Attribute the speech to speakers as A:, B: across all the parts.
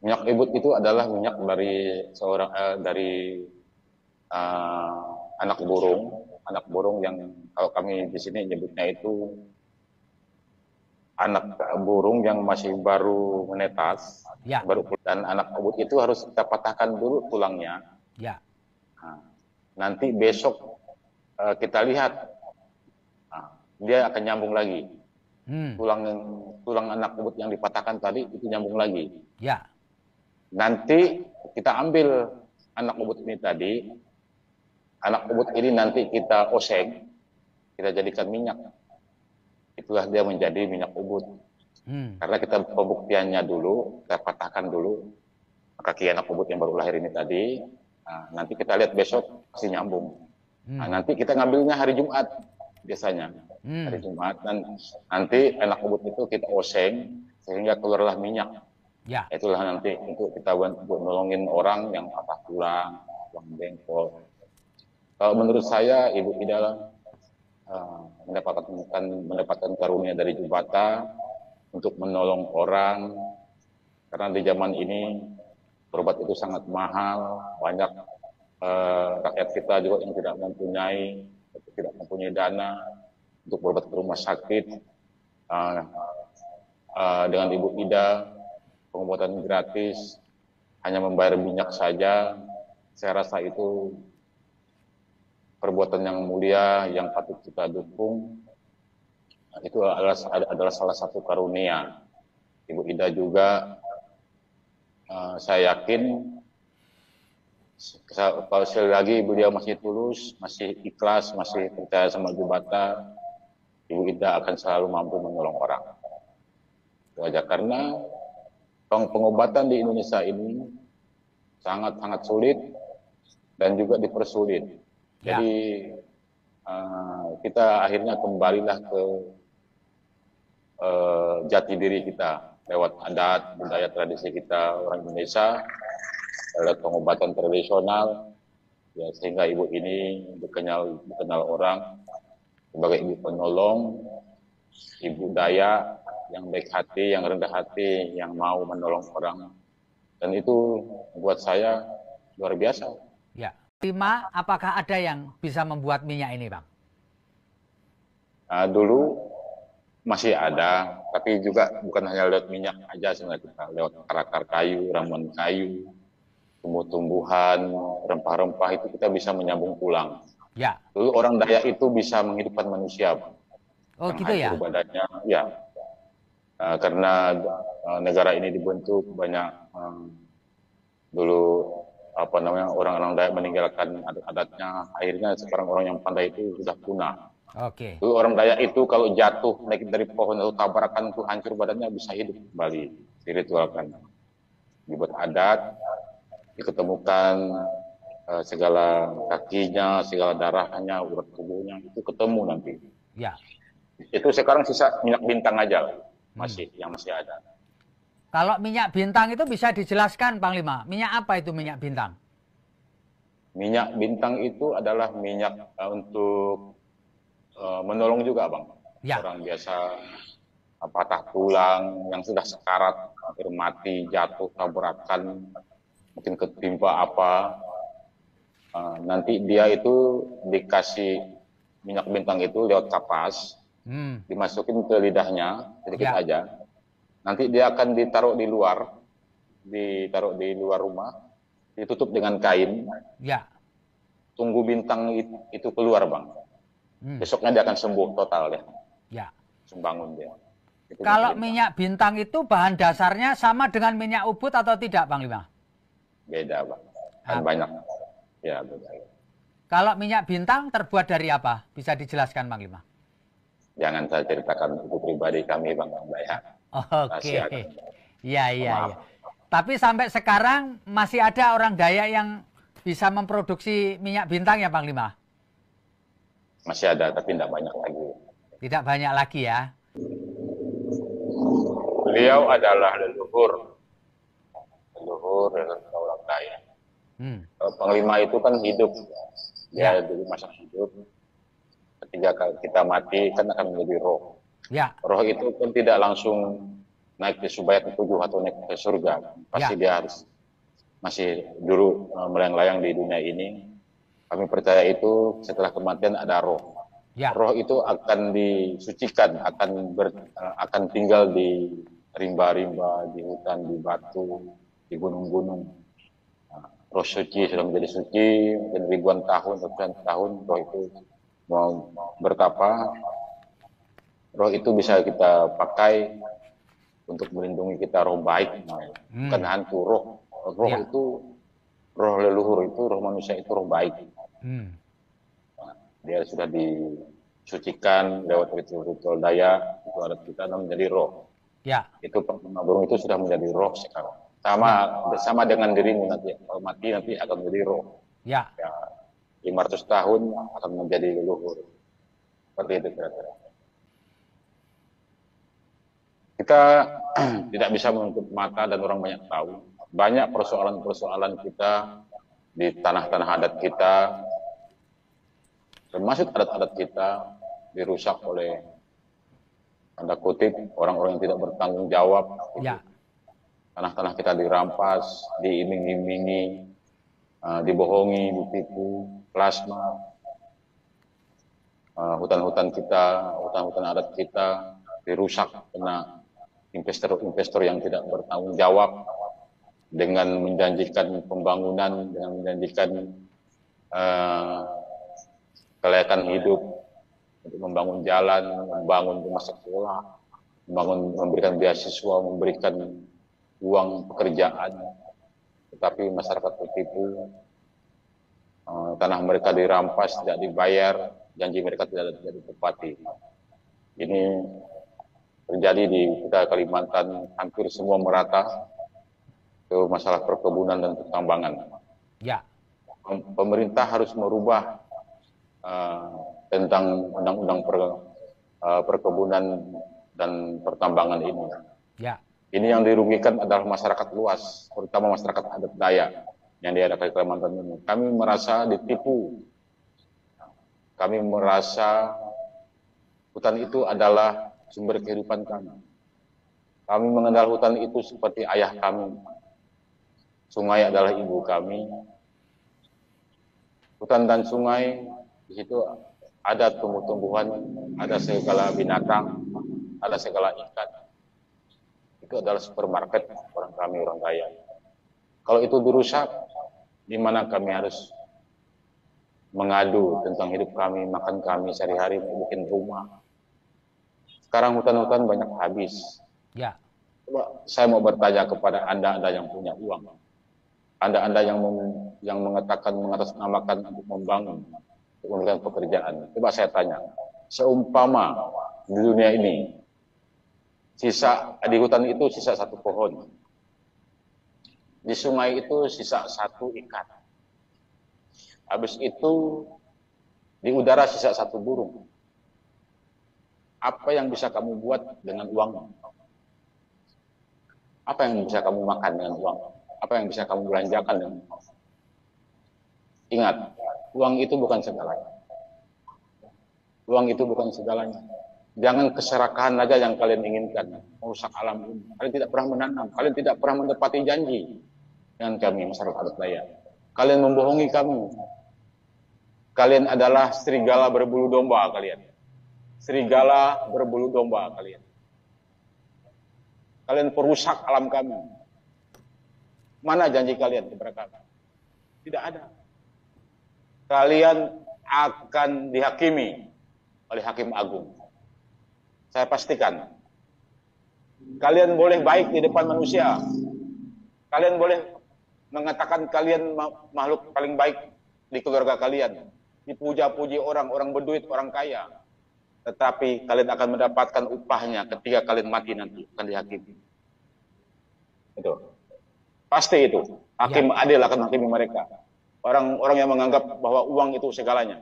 A: Minyak ibut itu adalah minyak dari dari eh, anak burung yang kalau kami di sini nyebutnya itu anak burung yang masih baru menetas,
B: Ya,
A: dan anak ibut itu harus kita patahkan dulu tulangnya.
B: ya.
A: Nah, nanti besok kita lihat, nah, dia akan nyambung lagi.
B: Hmm,
A: Tulang tulang anak ibut yang dipatahkan tadi itu nyambung lagi.
B: ya,
A: Nanti kita ambil anak ubud ini tadi, anak ubud ini nanti kita oseng, kita jadikan minyak. Itulah dia menjadi minyak ubud.
B: hmm,
A: Karena kita pembuktiannya dulu, kita patahkan dulu kaki anak ubud yang baru lahir ini tadi. Nah, nanti kita lihat besok pasti nyambung. Nah,
B: hmm,
A: nanti kita ngambilnya hari Jumat biasanya. Hari
B: hmm.
A: Jumat, dan nanti anak ubud itu kita oseng sehingga keluarlah minyak.
B: Ya,
A: Itulah nanti untuk kita untuk nolongin orang yang patah tulang, tulang bengkok. Kalau menurut saya Ibu Ida mendapatkan karunia dari Jubata untuk menolong orang, karena di zaman ini berobat itu sangat mahal, banyak rakyat kita juga yang tidak mempunyai dana untuk berobat ke rumah sakit. Uh, dengan Ibu Ida pengobatan gratis, hanya membayar minyak saja, saya rasa itu perbuatan yang mulia yang patut kita dukung. Itu adalah salah satu karunia Ibu Ida juga. Saya yakin kalau sekali lagi beliau masih tulus, masih ikhlas, masih percaya sama Jubata, Ibu Ida akan selalu mampu menolong orang. Itu aja, karena pengobatan di Indonesia ini sangat-sangat sulit dan juga dipersulit.
B: ya.
A: Jadi kita akhirnya kembalilah ke jati diri kita lewat adat, budaya, tradisi kita orang Indonesia, lewat pengobatan tradisional, ya, sehingga ibu ini dikenal orang sebagai ibu penolong, ibu daya yang baik hati, yang rendah hati, yang mau menolong orang, dan itu buat saya luar biasa.
B: Ya. Lima, apakah ada yang bisa membuat minyak ini, Bang?
A: Dulu masih ada, tapi juga bukan hanya lewat minyak aja sebenarnya, kita lewat akar kayu, ramuan kayu, tumbuh-tumbuhan, rempah-rempah itu kita bisa menyambung tulang.
B: Ya.
A: Dulu orang Dayak itu bisa menghidupkan manusia, Bang,
B: Oh,
A: yang
B: gitu
A: hancur
B: ya?
A: badannya, ya, karena negara ini dibentuk banyak dulu orang-orang Dayak meninggalkan adat-adatnya, akhirnya sekarang orang yang pandai itu sudah punah.
B: Oke.
A: Dulu orang Dayak itu kalau jatuh naik dari pohon atau tabrakan itu hancur badannya, bisa hidup kembali, diritualkan, dibuat adat, diketemukan segala kakinya, segala darahnya, urat tubuhnya itu ketemu nanti.
B: Ya.
A: Itu sekarang sisa minyak bintang aja
B: Hmm.
A: yang masih ada.
B: Kalau minyak bintang itu bisa dijelaskan, Panglima. Minyak apa itu minyak bintang?
A: Minyak bintang itu adalah minyak untuk menolong juga, Bang.
B: Ya.
A: Orang biasa patah tulang, yang sudah sekarat, hampir mati, jatuh, tabrakan, mungkin ketimpa apa, nanti dia itu dikasih minyak bintang itu lewat kapas,
B: Hmm.
A: dimasukin ke lidahnya sedikit
B: Ya.
A: aja. Nanti dia akan ditaruh di luar rumah, ditutup dengan kain,
B: Ya.
A: tunggu bintang itu keluar, Bang.
B: Hmm.
A: Besoknya dia akan sembuh total ya,
B: Ya.
A: sembangun dia. Itu minyak
B: Kalau
A: bintang.
B: minyak bintang itu bahan dasarnya sama dengan minyak ubud atau tidak, Panglima?
A: Beda, Bang. Kan
B: Ah,
A: banyak. Ya, beda.
B: kalau minyak bintang terbuat dari apa? Bisa dijelaskan, Panglima?
A: Jangan saya ceritakan itu pribadi kami, Bang, ya. Rahasia
B: Oke.
A: kami.
B: Iya,
A: Mohon
B: iya,
A: maaf.
B: iya. Tapi sampai sekarang masih ada orang Dayak yang bisa memproduksi minyak bintang ya, Panglima?
A: Masih ada, tapi tidak banyak lagi.
B: Tidak banyak lagi ya.
A: Beliau adalah leluhur dari orang kaya.
B: Hmm.
A: Panglima itu kan hidup, dia
B: Ya,
A: dulu masa hidup. Ketika kita mati kan akan menjadi roh.
B: ya.
A: Roh itu kan tidak langsung naik ke Subayat ke-7 atau naik ke surga, pasti dia harus masih dulu melayang-layang di dunia ini. Kami percaya itu setelah kematian ada roh.
B: Ya.
A: Roh itu akan disucikan, akan tinggal di rimba-rimba, di hutan, di batu, di gunung-gunung. Roh suci sudah menjadi suci, mungkin ribuan tahun, ratusan tahun, roh itu mau bertapa. Roh itu bisa kita pakai untuk melindungi kita, roh baik, bukan hantu. Roh itu, roh leluhur itu, roh manusia itu roh baik. Dia sudah disucikan lewat ritual daya, itu adat kita menjadi roh. Ya. Itu Pak Burung itu sudah menjadi roh sekarang. Sama dengan dirimu nanti, kalau mati nanti akan menjadi roh. Ya. 500 tahun akan menjadi leluhur. Seperti itu kira-kira. Kita tidak bisa menutup mata dan orang banyak tahu. Banyak persoalan-persoalan kita di tanah-tanah adat kita, termasuk adat-adat kita, dirusak oleh, tanda kutip, orang-orang yang tidak bertanggung jawab. Ya. Tanah-tanah kita dirampas, diiming-imingi, dibohongi, ditipu, plasma. Hutan-hutan kita, hutan-hutan adat kita dirusak karena investor-investor yang tidak bertanggung jawab dengan menjanjikan pembangunan, dengan menjanjikan kelayakan hidup untuk membangun jalan, membangun rumah sekolah, memberikan beasiswa, memberikan uang pekerjaan, tetapi masyarakat tertipu, tanah mereka dirampas, tidak dibayar, janji mereka tidak ditepati. Ini terjadi di kita Kalimantan, hampir semua merata, ke masalah perkebunan dan pertambangan. Ya. Pemerintah harus merubah tentang undang-undang perkebunan dan pertambangan ini. Ya. Ini yang dirugikan adalah masyarakat luas, terutama masyarakat adat Dayak yang di Kalimantan ini. Kami merasa ditipu. Kami merasa hutan itu adalah sumber kehidupan kami. Kami mengenal hutan itu seperti ayah kami. Sungai adalah ibu kami. Hutan dan sungai, di situ ada tumbuh-tumbuhan, ada segala binatang, ada segala ikan. Itu adalah supermarket orang kami, orang Dayak. Kalau itu dirusak, di mana kami harus mengadu tentang hidup kami, makan kami sehari-hari, bikin rumah. Sekarang hutan-hutan banyak habis. Ya. Coba saya mau bertanya kepada Anda yang punya uang. Anda yang mengatakan, mengatasnamakan untuk membangun, untuk memberikan pekerjaan. Coba saya tanya, seumpama di dunia ini, di hutan itu sisa satu pohon. Di sungai itu sisa satu ikan. Habis itu, di udara sisa satu burung. Apa yang bisa kamu buat dengan uang? Apa yang bisa kamu makan dengan uang? Apa yang bisa kamu belanjakan dengan uang? Ingat, uang itu bukan segalanya. Uang itu bukan segalanya. Jangan keserakahan aja yang kalian inginkan, merusak alam ini. Kalian tidak pernah menanam, kalian tidak pernah menepati janji dengan kami, masyarakat adat Dayak. Kalian membohongi kami. Kalian adalah serigala berbulu domba kalian. Serigala berbulu domba kalian. Kalian perusak alam kami. Mana janji kalian kepada kami? Tidak ada. Kalian akan dihakimi oleh Hakim Agung. Saya pastikan. Kalian boleh baik di depan manusia. Kalian boleh mengatakan kalian makhluk paling baik di keluarga kalian. Dipuja-puji orang berduit, orang kaya. Tetapi kalian akan mendapatkan upahnya ketika kalian mati nanti, akan dihakimi. Itu. Pasti itu. Hakim adil akan menghakimi mereka. Orang-orang yang menganggap bahwa uang itu segalanya.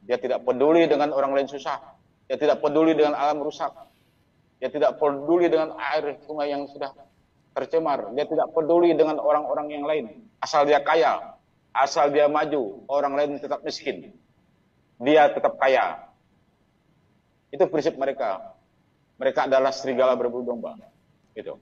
A: Dia tidak peduli dengan orang lain susah. Dia tidak peduli dengan alam rusak. Dia tidak peduli dengan air sungai yang sudah tercemar. Dia tidak peduli dengan orang-orang yang lain. Asal dia kaya, asal dia maju, orang lain tetap miskin. Dia tetap kaya. Itu prinsip mereka. mereka adalah serigala berbulu domba. Gitu.